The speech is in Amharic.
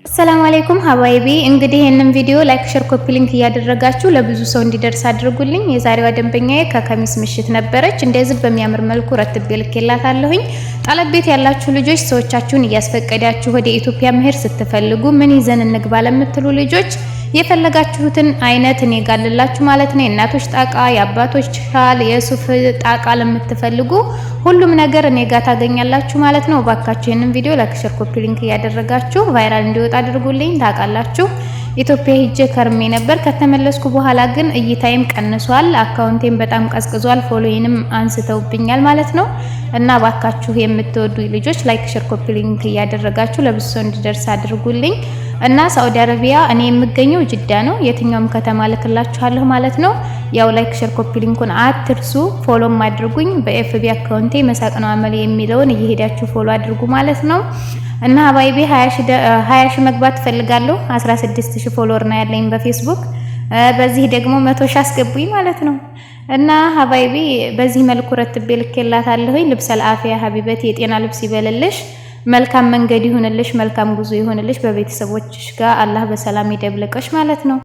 ሰላም አለይኩም ሀባይቢ እንግዲህ ይሄንን ቪዲዮ ላይክ ሼር ኮፒ ሊንክ እያደረጋችሁ ለብዙ ሰው እንዲደርስ አድርጉልኝ። የዛሬዋ ደንበኛዬ ከከሚስ ምሽት ነበረች። እንደዚህ በሚያምር መልኩ ረትቤ ልኬላታለሁኝ። ጠለብ ቤት ያላችሁ ልጆች ሰዎቻችሁን እያስፈቀዳችሁ ወደ ኢትዮጵያ መሄድ ስትፈልጉ ምን ይዘን እንግባ ለምትሉ ልጆች የፈለጋችሁትን አይነት እኔ ጋር አለላችሁ ማለት ነው። የእናቶች ጣቃ፣ የአባቶች ሻል፣ የሱፍ ጣቃ ለምትፈልጉ ሁሉም ነገር እኔ ጋር ታገኛላችሁ ማለት ነው። ባካችሁ ይሄንን ቪዲዮ ላይክ ሼር ኮፒ ሊንክ እያደረጋችሁ ቫይራል እንዲወጣ አድርጉልኝ። ታውቃላችሁ ኢትዮጵያ ሄጄ ከርሜ ነበር። ከተመለስኩ በኋላ ግን እይታይም ቀንሷል፣ አካውንቴም በጣም ቀዝቅዟል፣ ፎሎዊንም አንስተውብኛል ማለት ነው። እና ባካችሁ የምትወዱ ልጆች ላይክ ሼር ኮፒ ሊንክ እያደረጋችሁ ለብዙ ሰው እንዲደርስ አድርጉልኝ። እና ሳውዲ አረቢያ እኔ የምገኘው ጅዳ ነው። የትኛውም ከተማ ልክላችኋለሁ ማለት ነው። ያው ላይክ ሼር ኮፒ ሊንኩን አትርሱ፣ ፎሎም አድርጉኝ። በኤፍቢ አካውንቴ መሳቅ ነው አመል የሚለውን እየሄዳችሁ ፎሎ አድርጉ ማለት ነው። እና ሀባይቢ 20 ሺህ መግባት ፈልጋለሁ። 16000 ፎሎወር ነው ያለኝ በፌስቡክ። በዚህ ደግሞ 100 ሺህ አስገቡኝ ማለት ነው። እና ሀባይቢ በዚህ መልኩ ረትቤ ልኬላታለሁኝ። ልብሰል አፊያ ሀቢበት የጤና ልብስ ይበልልሽ። መልካም መንገድ ይሁንልሽ፣ መልካም ጉዞ ይሁንልሽ። በቤተሰቦችሽ ጋር አላህ በሰላም ይደብልቀሽ ማለት ነው።